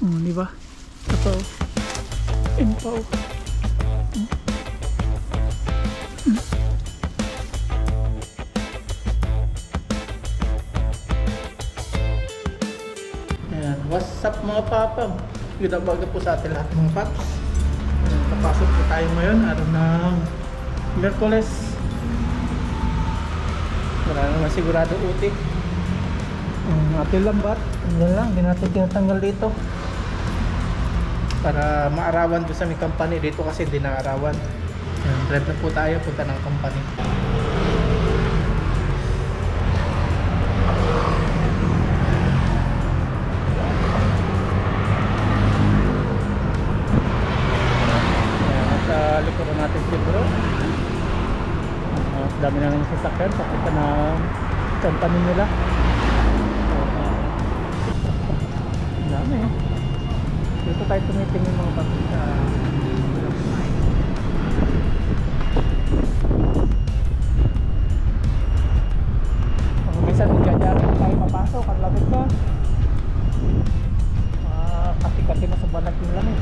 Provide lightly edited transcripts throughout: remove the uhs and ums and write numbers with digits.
Di ba? Ito. Info. Ayan. What's up mga papam? Good umaga po sa atin lahat mga paps. Napasok po tayo ngayon araw ng Miyerkules. Wala naman sigurado utik. Ating lambat, yan lang, hindi natin tinatanggal dito para maarawan doon sa may company. Dito kasi hindi naarawan. Drive na po tayo, punta ng company. Sa likuran natin si bro, dami na ng sasakyan papunta ng company nila. Dami eh. Dito tayo tumitingin mga pagkita. Minsan magdadaan tayo mapasok. Ang lamig na. Kati-kati na sa banag yung lamig.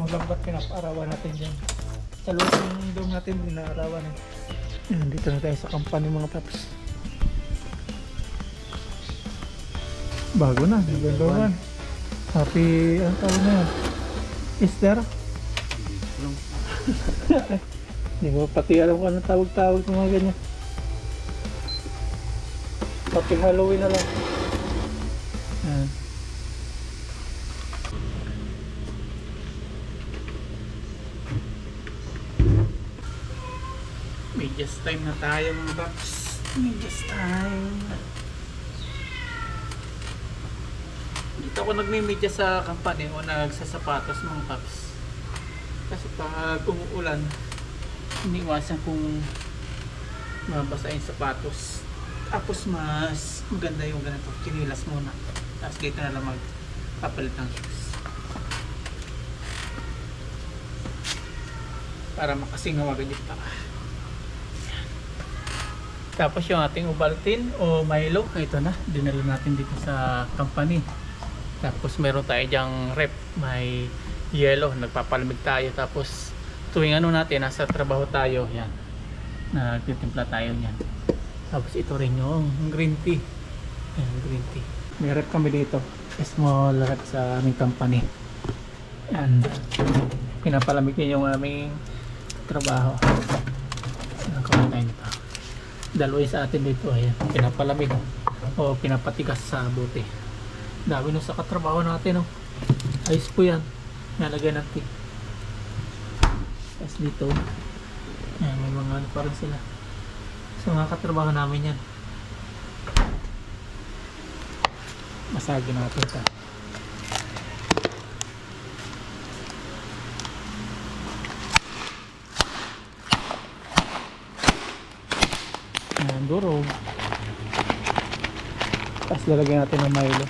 Lambat pinaparawan natin dyan. Sa loob ng dome natin pinaarawan eh. Yan, dito na tayo sa company mga paps. Bago na, nagandungan. Happy, ang tawag na yan? Easter? Hindi mo pati alam kung anong tawag-tawag ng mga ganyan. Happy Halloween na lang. Yan. Medyas time na tayo mga paps. Medyas time. Dito ako nagme-medyas sa company o nagsasapatos mga paps. Kasi pag umuulan, iniwasan kong mabasa yung sapatos. Tapos mas maganda yung ganito, kinilas muna. Tapos dito na lang magpapalit ng shoes. Para makasingawagan yung paa. Tapos yung ating Ovaltine o Milo, ito na, dinala natin dito sa company. Tapos meron tayo dyang rep, may yellow, nagpapalamig tayo. Tapos tuwing ano natin, nasa trabaho tayo, yan, nagtitimpla tayo yan. Tapos ito rin yung green tea. Yan, green tea. May rep kami dito, small rep sa aming company. Yan, pinapalamig din yung aming trabaho. Nakakuha tayo nito. Dalawa sa atin dito, ayan, pinapalamig o pinapatigas sa buti. Dami nung sa katrabaho natin, oh. Ayos po yan, nalagay natin. Tapos dito, ayan, may mga ano pa rin sila. So mga katrabaho namin yan. Masagin natin ito. Durog. Tapos lalagyan natin ng Milo.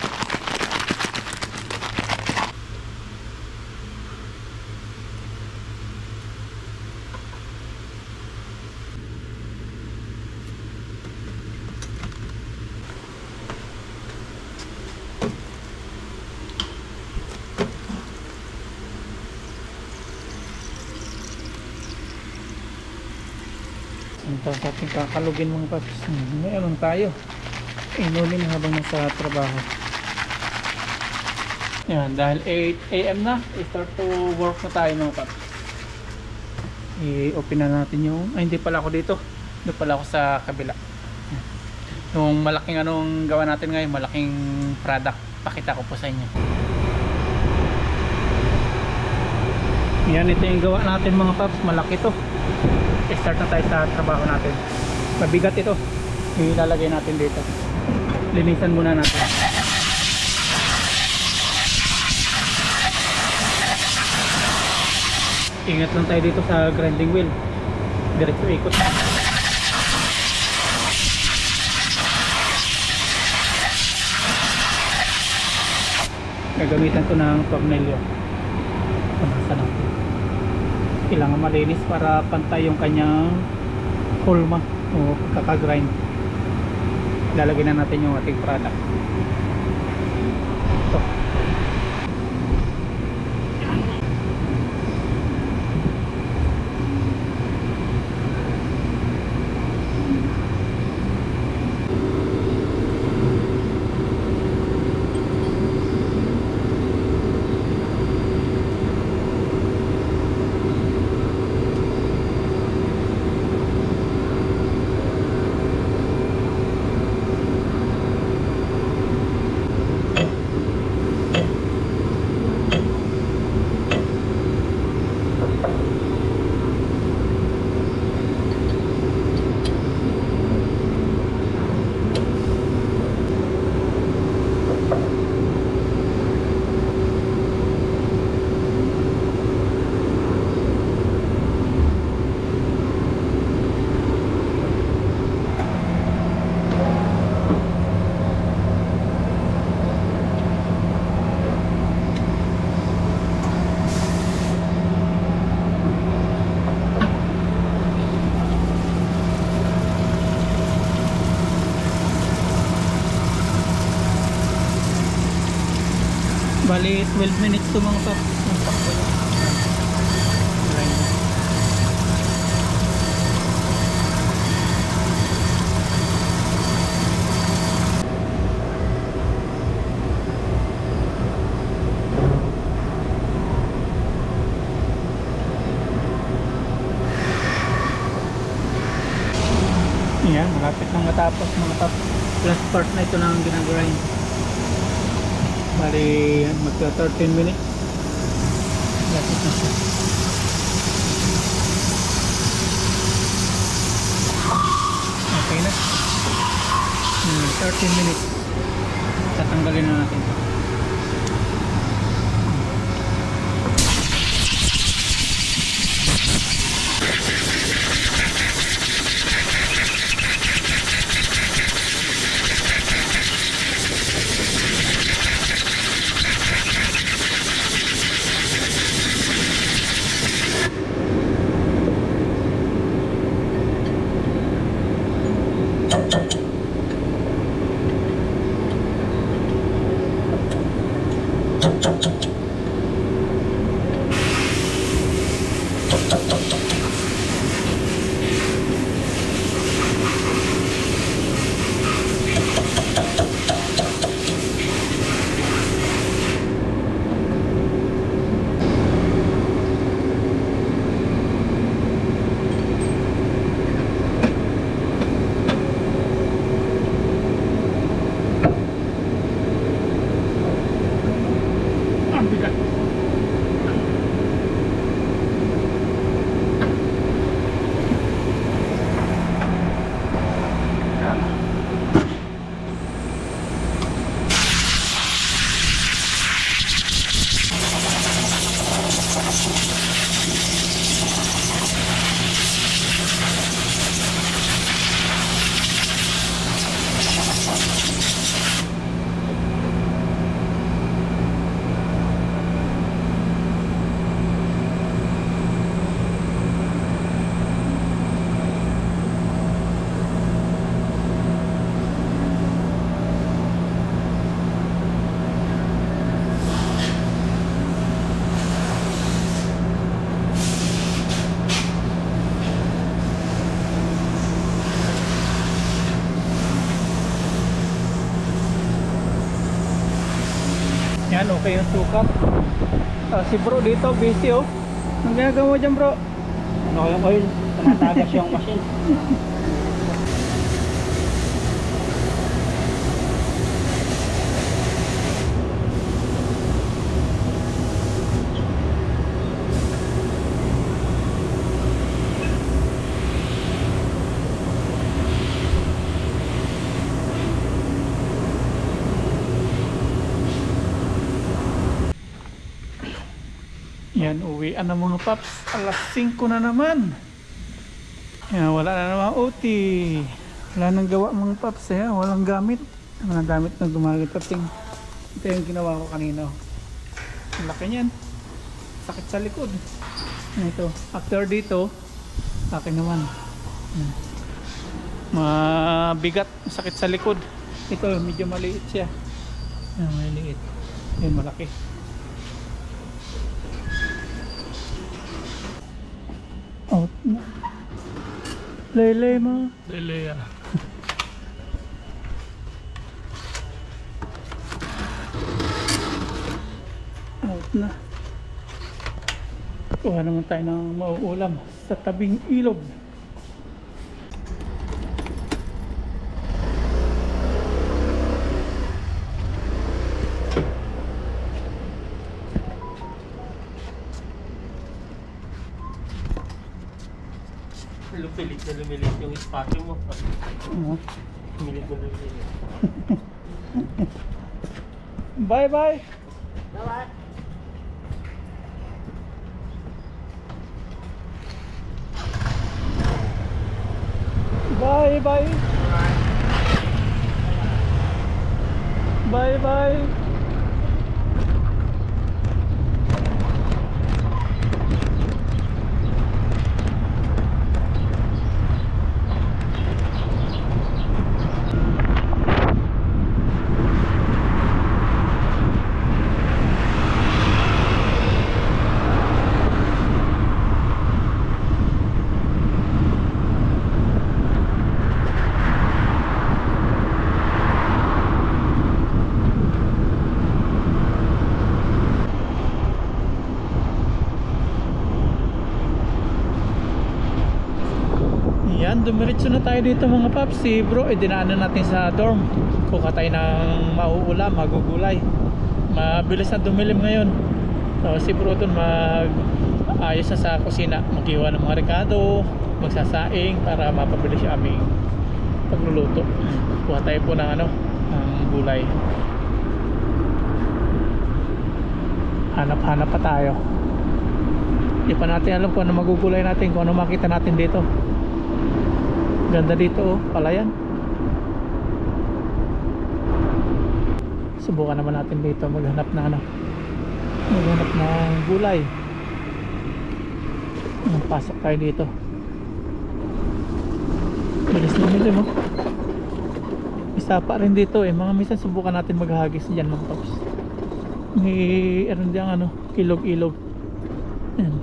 Tapos ating kakalugin mga paps. Ngayon tayo inunin habang nasa trabaho. Yan, dahil 8 AM na, start to work na tayo mga paps. I-open na natin yung, ay hindi pala ako dito, doon pala ako sa kabila. Yung malaking anong gawa natin ngayon, malaking product, pakita ko po sa inyo. Yan, ito yung gawa natin mga paps, malaki to. Start na tayo sa trabaho natin. Mabigat ito, ilalagay natin dito. Linisan muna natin. Ingat lang tayo dito sa grinding wheel. Diretso ikot na. Gagamitan ko ng tornilyo. Punasan natin. Kailangan malinis para pantay yung kanyang hulma o pagkakagrind. Lalagyan na natin yung ating product. Ito. Bali 12 minutes to mga top. Yan, malapit nang matapos mga top. Last part na ito na ang ginagrind. Bali magka 13 minutes. Lapit na siya. Okay na. 13 minutes. Tatanggalin na natin. Yan, okay yung sukat. Si bro dito, busy oh. Ang ginagawa mo dyan bro? Ano yung oil? Tumatagas yung machine. Yan, uwian na mga paps. Alas 5 na naman. Yan, wala na naman OT. Wala nang gawa mga paps. Walang gamit. Walang gamit na gumagit. Ito yung ginawa ko kanina. Laki niyan. Sakit sa likod. Ito. After dito, akin naman. Yan. Mabigat. Sakit sa likod. Ito, medyo maliit siya. Yan, maliit. Yan, malaki. Out na. Lele mo. Lele ah. Out na. Kuha naman tayo ng mauulam sa tabing ilog. Lumilit na lumilit yung espasyo mo. Lumilit na lumilit. Bye bye. Bye-bye. Bye bye. Bye bye. Yan, dumiretso na tayo dito mga paps. Si bro, dinaanan natin sa dorm. Kuha tayo ng mauulam, magugulay. Mabilis na dumilim ngayon. So si bro dun ayos na sa kusina. Maghiwa ng mga rekado, magsasaing para mapabilis yung aming pagluluto. Kuha tayo po ng ng gulay. Hanap-hanap pa tayo. Hindi pa natin alam kung ano magugulay natin, kung ano makita natin dito. Ganda dito oh, palayan. Subukan naman natin dito maghanap na maghanap ng gulay. Pasok tayo dito. Bilis na nila mo. Isa pa rin dito eh. Mga minsan subukan natin maghagis dyan mga paps. May meron dyan ilog-ilog. Yan.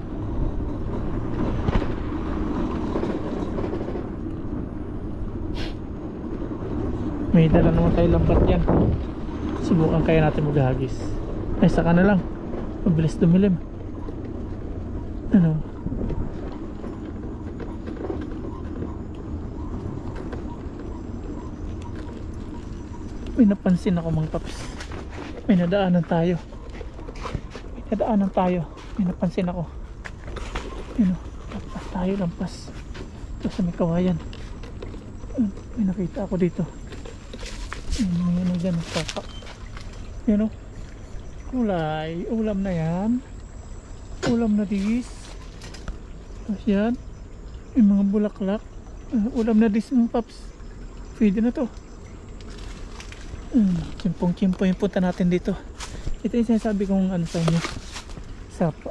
May dala naman tayo lambat yan. Subukan kaya natin maghagis. Ay saka na lang. Mabilis dumilim. May napansin ako mga paps. May nadaanan tayo. May napansin ako. Lampas tayo, lampas. Ito sa may kawayan. May nakita ako dito. Yan dyan, nagtapak. Yan o. Kulay. Ulam na yan. Ulam na dis. Tapos yan. May mga bulaklak. Ulam na dis mga paps. Pwede na to. Chimpong-chimpo yung punta natin dito. Ito yung sinasabi kong sa inyo.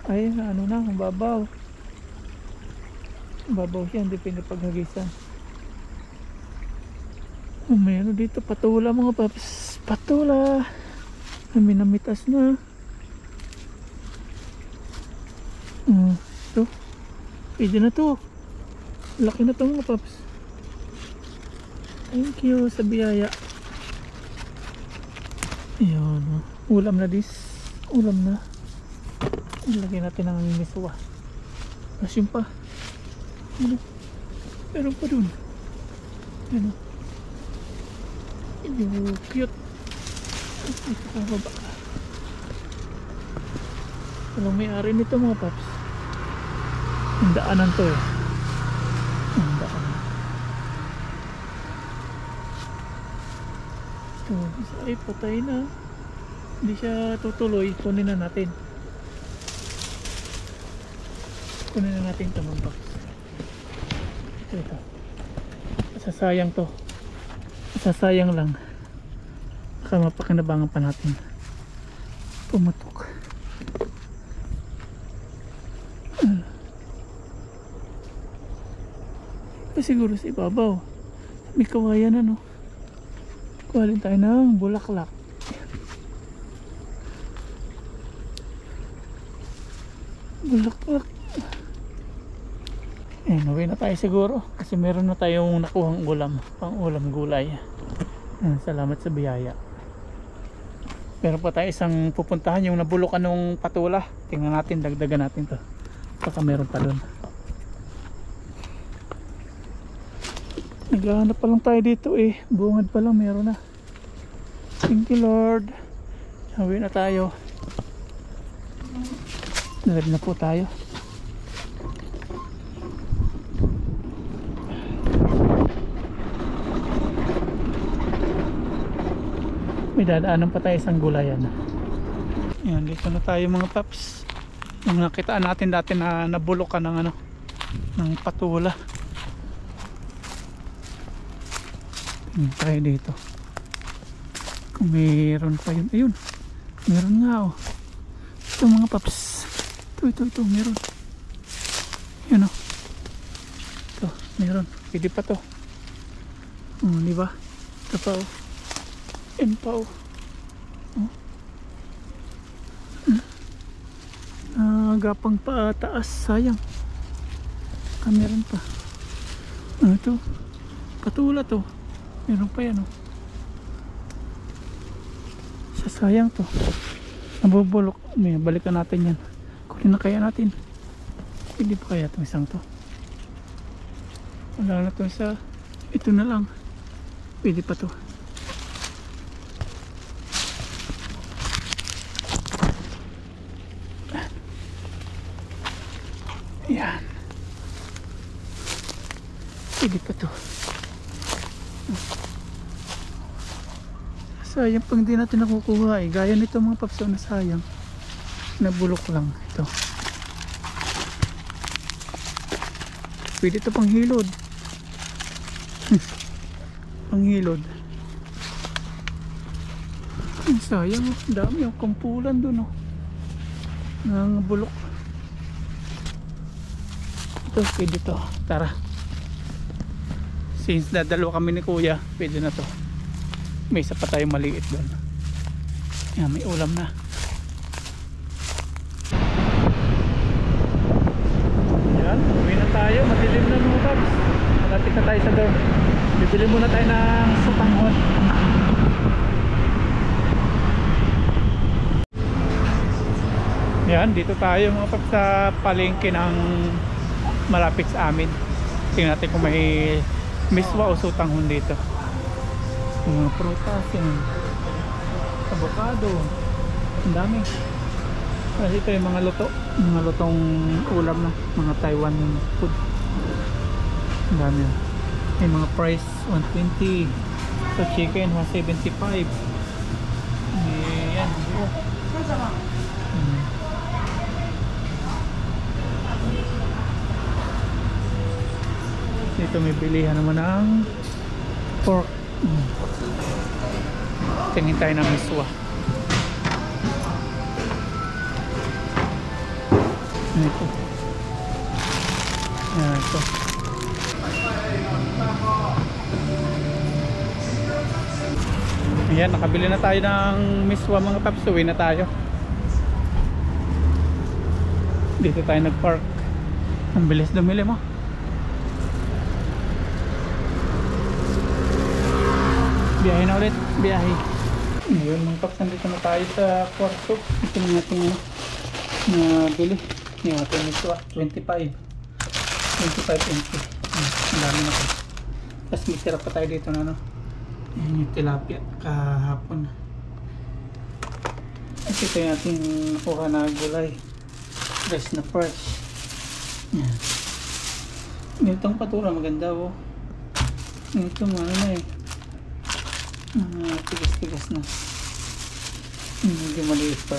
Ay, ang babaw. Babaw siya, hindi pinapaghagisan. May dito, patula mga paps. Patula. May namitas na. Ito. Pwede na to. Laki na to mga paps. Thank you sa biyaya. Ayan. Ulam na dis. Ulam na. Ilagay natin ang miswa. Tapos yun pa. Meron pa dun. Yung cute. Ito pa baba. Walang may-ari nito mga paps. Ang daanan to eh. Ang daanan. Ito. Ay patay na. Hindi siya tutuloy. Kunin na natin. Kunin na natin ito mga paps. Ito. Sasayang to. Sasayang lang. Baka mapakinabangan pa natin. Pumatok. Pa siguro sa ibabaw. May kawayan ano. Kuha rin tayo ng bulaklak. Bulaklak. Uwi na tayo siguro. Kasi meron na tayong nakuhang ulam. Pang ulam gulay. Salamat sa biyaya. Meron pa tayo isang pupuntahan. Yung nabulukan ng patula. Tingnan natin, dagdagan natin to. Baka meron pa doon. Naghahanap pa lang tayo dito eh. Bungad pa lang meron na. Thank you Lord. Uwi na tayo. Nalab na po tayo. May dadaanan pa tayo isang gulayan. Yan, dito na tayo mga paps. Yung nakitaan natin dati na nabulok ka ng ano, ng patula. Tayo dito. Kung meron pa yun. Ayun. Meron nga oh. Ito mga paps. Ito. Meron. Yun oh. Ito. Meron. Pwede pa to. Diba? Ito pa oh. Yan pa oh. Gapang pa taas. Sayang. Meron pa. Ito. Patula to. Meron pa yan oh. Sasayang to. Nabubulok. May balikan natin yan. Kunin na kaya natin. Hindi pa kaya itong isang to. Wala na to sa. Ito na lang. Pwede pa to. Yan. Pwede pa to. Sayang pang di natin nakukuha eh. Gaya nito mga paps na sayang. Nabulok lang ito. Pwede ito pang hilod. Pang hilod. Sayang oh. Dami yung kampulan dun oh. Nang bulok. Ito pwede to. Tara. Since dadalo kami ni kuya, pwede na to. May isa pa tayong maliit doon. Yan, may ulam na. Yan, uwi na tayo. Madilim na mga paps. Malapit na tayo sa dorm. Bibili muna tayo ng sutanghon. Yan, dito tayo mga paps sa palengke ng malapit sa amin. Tingnan natin kung may miswa o sutanghon dito. Mga prutas, yung avocado, ang dami. Kasi ito yung mga luto, mga lutong ulam na, mga Taiwan food. Ang dami. May mga price 120, so chicken 175. Yan. Dito may bilihan naman ng pork. Tingin tayo ng miswa. Ito. Ito. Ayan, nakabili na tayo ng miswa mga paps. Uwi na tayo. Dito tayo nag-park. Ang bilis dumili mo. Biyahe na ulit, biyahe. Ngayon mga paps, nandito na tayo sa kwarto. Ito na natin na bili. Yung ating miswa, 25 NT. Ang dami na po. Tapos may tira pa tayo dito na ano. Yan yung tilapia kahapon. At ito yung ating nakuha na gulay. Fresh na fresh. Yan. Ganitong patura maganda oh. Ito ano na eh. Tigas-tigas na. Hindi maliit pa.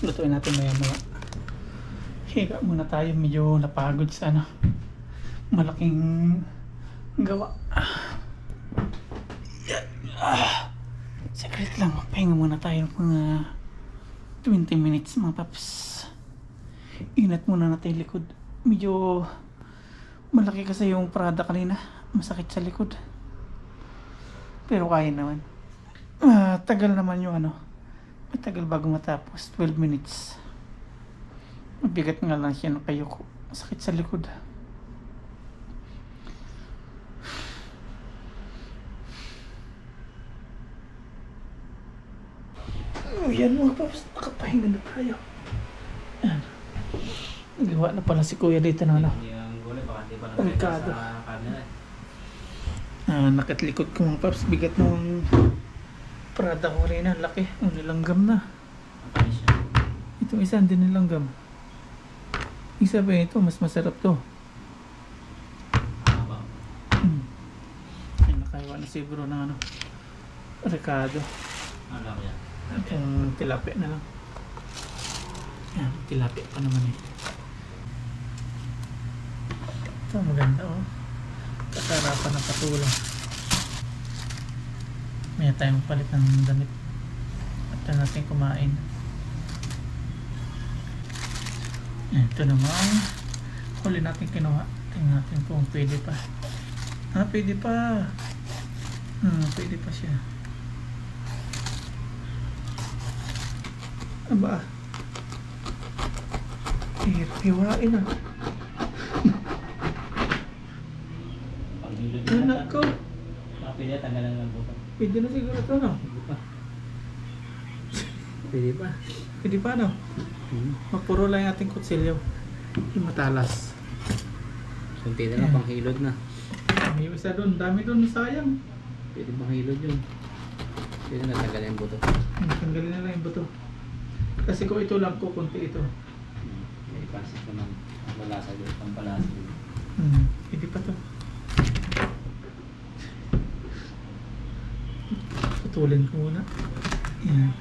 Lutuin natin maya-maya. Higa muna tayo. Medyo napagod sa ano. Malaking gawa. Secret lang, pahinga muna tayo ng mga 20 minutes mga paps. Inat muna natin yung likod. Medyo malaki kasi yung Prada kanina. Masakit sa likod. Pero kaya naman. Tagal naman yung ano. Matagal bago matapos. 12 minutes. Mabigat nga lang siya ng kayo ko. Masakit sa likod. Yan mga paps, nakapahinga na tayo. Yan. Nagawa na pala si kuya dito na ano. Delikado. Nakatlikod ko mga paps, bigat ng Prada ko rin na, laki. Nilanggam na. Itong isa hindi nilanggam. Isa ba ito, mas masarap to. Ay, nakaiwa na siguro ng ano, Ricardo. Itong tilapia na lang. Yan, tilapia pa naman eh. Ito maganda oh. Kasarapan ng patulong. May tayong palit ng damit. At natin kumain. Ito naman. Huli natin kinuha. Tingnan natin kung pwede pa. Pwede pa. Pwede pa siya. Aba. Hiwain ah. Anak ko. Pwede tanggalan lang buto. Pwede na siguro ito no? Pwede pa. Pwede pa no? Magpuro lang yung ating kutsilyo. Yung matalas. Kunti na lang panghilod na. May isa doon. Dami doon. Sayang. Pwede panghilod yun. Pwede na tanggalan yung buto. Tanggalin na lang yung buto. Kasi kung ito lang ko, kunti ito. May pasit naman. Ang balasa doon. Pampalasa doon. Pwede pa to. Putulin ko muna. Yan.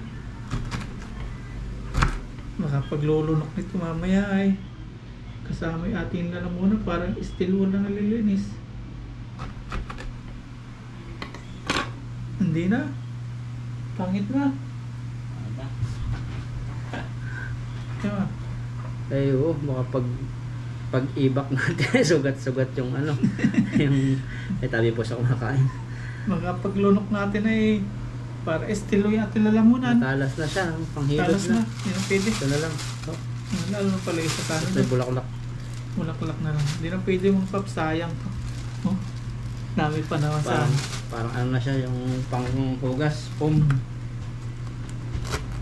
Makapaglulunok nito mamaya ay kasama yung ating lalamunan. Parang still wala nalilinis. Hindi na. Pangit na. Diba? Ay oo, baka pag-ibak natin, sugat-sugat yung ano. Yung tabi po sa kumakain. Makapaglunok natin ay para estilo yung ating lalamunan. Talas na siya, panghilod Talas na. Yan ang pwede. Ito na lang. Oh. Lalo na pala isa sa May bulaklak. Bulaklak na lang. Hindi na pwede mong pap, sayang to. Oh, dami pa naman sa... Parang ano na siya, yung panghugas, Hindi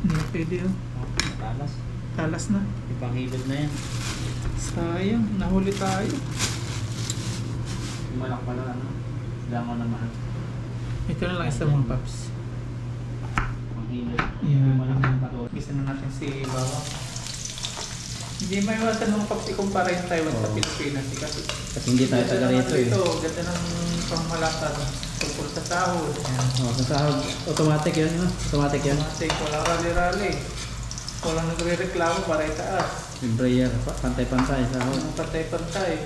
na pwede oh. Talas. Talas na. May panghilod na yan. Sayang, nahuli tayo. Yung malak pala ano, langaw na mahal. Ito na lang isa mga paps. Panghilod. Yan. Yung malak na patulog. Isa na natin si Bawang. Hindi may iwasan mga paps ikumpara yung Taiwan sa Pilipinas. Kasi hindi tayo taga rito eh. Ito, ganda ng pangmalakad. Tungkol sa sahod. Yan. Sa sahod, automatic yan, no? Automatic yan. Automatic, walang rally-rally. Walang nagre-reklamo para itaas. Libre yan, pantay-pantay sahod. Pantay-pantay.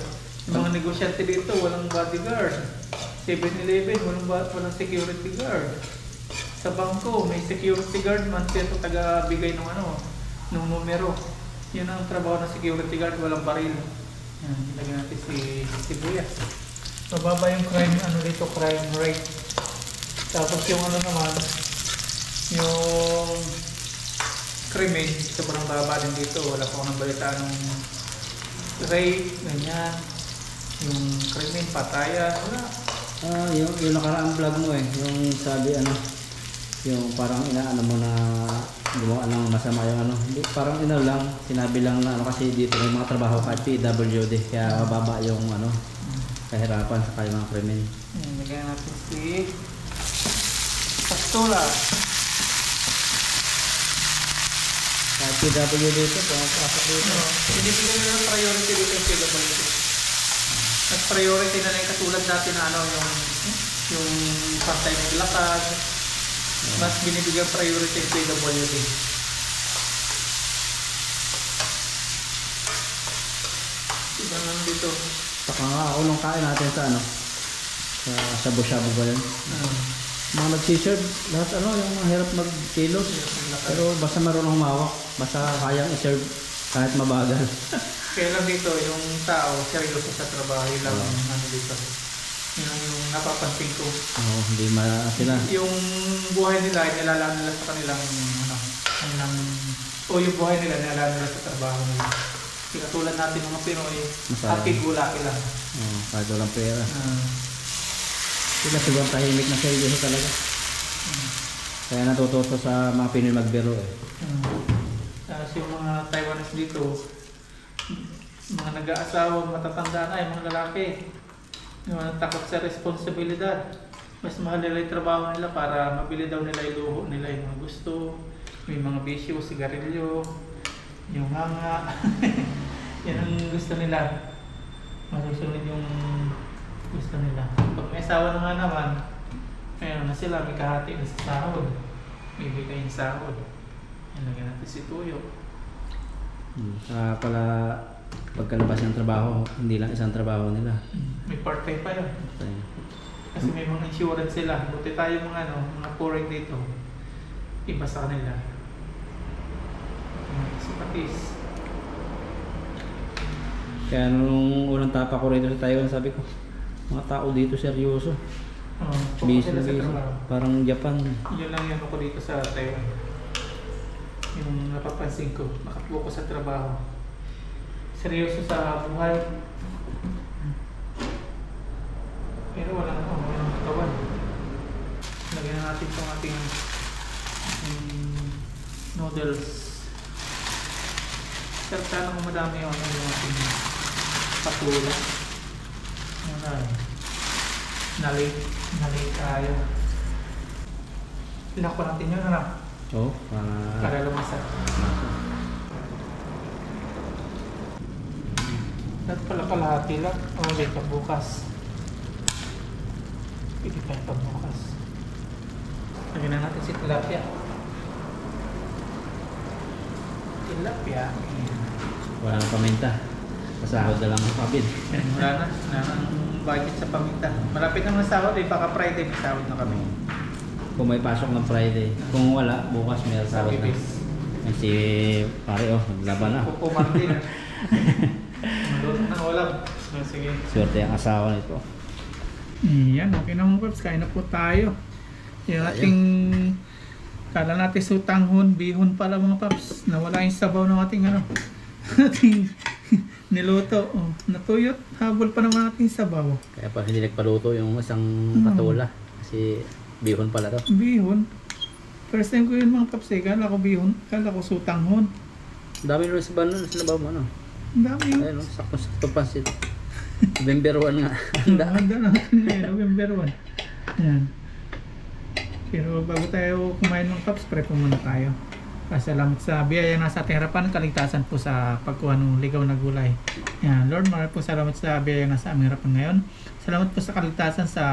Yung mga negosyante dito, walang bodyguard. 7-Eleven, walang security guard. Sa bangko, may security guard man pero taga-bigay ng ano, ng numero. Yun ang trabaho ng security guard, walang baril. Yan, ilagyan natin si sibuyas. Mababa yung crime, ano dito, crime rate. Tapos yung ano naman, yung krimen, sobrang baba din dito. Wala pa akong nabalitaan ng rape, ganyan. Yung krimen, patayan, wala. Yung nakaraang vlog mo eh, yung sabi ano, yung parang inaano mo na gumawa ng masama yung ano, parang ina lang, sinabi lang na ano kasi dito may mga trabaho kahit PWD, kaya mababa yung ano, kahirapan sa kaya mga krimen. Lagyan natin si Pastola. Kahit PWD ito, pumapasok dito. Binibigyan nila ng priority dito yung PWD. At priority na lang yung katulad dati na ano, yung pantay naglakad. Mas binibigyan priority yung PWD. Iba naman dito. Saka nga ako nung kain natin sa ano, sa shabu-shabu ba yun? mga nag-t-shirt, lahat ano, yung mahirap mag-kilos. Pero basta marunong humawak, basta kayang i-serve kahit mabagal. Kaya lang dito, yung tao, seryoso sa trabaho, yun lang yung ano dito. Yun ang yung napapansin ko. Oo, hindi sila. Yung buhay nila, nilalaan nila sa kanilang, o yung buhay nila, nilalaan nila sa trabaho nila. Kasi katulad natin mga Pinoy, happy gulaki lang. Oo, kahit walang pera. Sila sobrang tahimik na seryoso talaga. Kaya natututo sa mga Pinoy magbiro eh. Tapos yung mga Taiwanese dito, mga nag-aasawa, matatanda na, yung mga lalaki, yung mga takot sa responsibilidad. Mas mahal nila yung trabaho nila para mabili daw nila yung luho nila, yung mga gusto. May mga bisyo, sigarilyo, yung hanga. Yan ang gusto nila. Masusunod yung gusto nila. Pag may asawa na nga naman, mayroon na sila, may kahati na sa sahod. May bigay yung sahod. Yan, lagyan natin si Tuyo. Pala pagkalabas ng trabaho, hindi lang isang trabaho nila. May part-time pa yun. Okay. Kasi may mga insurance sila. Buti tayo mga foreign dito. Iba sa kanila. Sipatis. Kaya nung unang tapa ko rito sa Taiwan, sabi ko, mga tao dito seryoso. Busy na busy. Parang Japan. Yun lang yun ako dito sa Taiwan. Yung napapansin ko, nakapokus sa trabaho. Seryoso sa buhay. Pero walang katawan. Lagyan na natin itong ating noodles. Sana kung madami yung ating patula. Nalate tayo. Ilang ko natin yun, ano? Oo, Para lumasa. Dapat pala kalahati lang. Okay, pagbukas. Pwede pa yung pagbukas. Lagyan na natin si tilapia. Tilapia. wala nang paminta. Pasahod na lang ang kapit. Wala na. Wala nang budget sa paminta. Malapit na ng sahod eh. Baka Friday may sahod na kami. Kung may pasok ng Friday. Kung wala, bukas may sahod na. Yan si pare naglaban na. Pupuman din. Maluto ng ulam. Sige. Swerte ang asawa nito. Yan, okay na mga paps. Kain na po tayo. Yung ating kala natin sutanghon, bihon pala mga paps. Nawala yung sabaw ng ating ating niluto. Natuyot. Habol pa naman ating sabaw. Kaya pa hindi nagpaluto yung isang patula. Kasi bihon pala to. Bihon. First time ko yun mga paps eh. Kala ko bihon. Kala ko sutanghon. Dami nung sa banon. Sa nabaw mo Ang dami yun. ayun sakto pansit. November 1 nga. Handa natin ngayon, November 1. Yan. Pero bago tayo kumain ng paps, prep muna tayo. Salamat sa biyaya na sa ating harapan, kaligtasan po sa pagkuha ng ligaw na gulay. Yan. Lord, maraming po salamat sa biyaya na sa aming harapan ngayon. Salamat po sa kaligtasan sa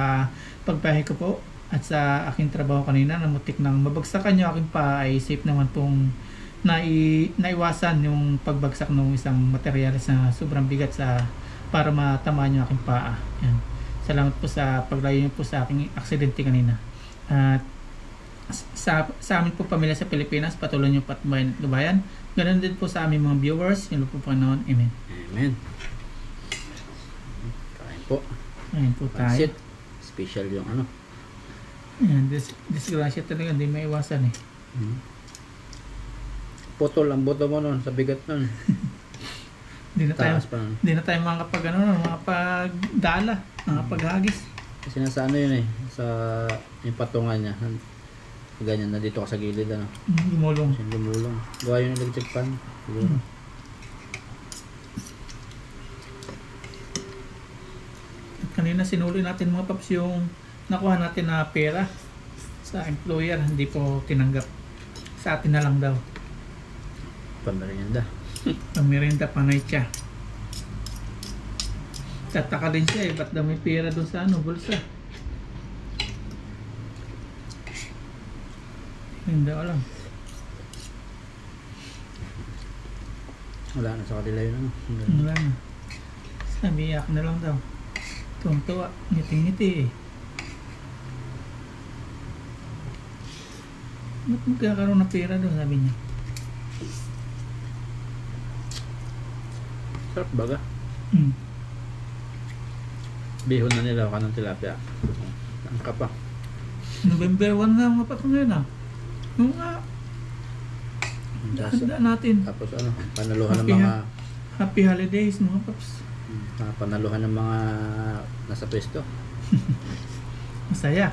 pagbahay ko po at sa aking trabaho kanina na mutik nang mabagsakan yung aking pa ay safe naman pong naiwasan yung pagbagsak ng isang materyales na sobrang bigat para matamaan yung aking paa. Yan. Salamat po sa paglayo niyo po sa aking aksidente kanina. At sa amin po pamilya sa Pilipinas, patuloy niyo patnubayan at gabayan. Ganun din po sa aming mga viewers. Yun po Panginoon. Amen. Amen. Kain po. Ayan po tayo. Pansit. Special yung Ayan, disgrasya talaga. Hindi maiwasan eh. Putol ang buto mo nun sa bigat nun. Hindi na tayo makapagdala, makapaghagis. Kasi nasa yun sa yung patungan niya. Ganyan na dito ka sa gilid Gumulong. Kasi lumulong. Gawa yung electric fan. At kanina sinuli natin mga paps yung nakuha natin na pera sa employer. Hindi po tinanggap. Sa atin na lang daw. Pamerienda. Pamerienda panay siya. Tataka din siya eh. Ba't daw may pera doon sa bulsa? Hindi alam. Wala na sa kanila yun Wala na. Sabi iyak na lang daw. Tuwang-tuwa. Ngiti-ngiti eh. Ba't magkakaroon ng pera doon, sabi niya. Sarap baga. Hmm. Bihon na nila ka ng tilapia. Ang kapa. November 1 nga mga paps ngayon ah. Yung nga, handa natin. Tapos ano, panaluhan ng Happy mga Happy holidays mga paps. panaluhan ng mga nasa pwesto. Masaya.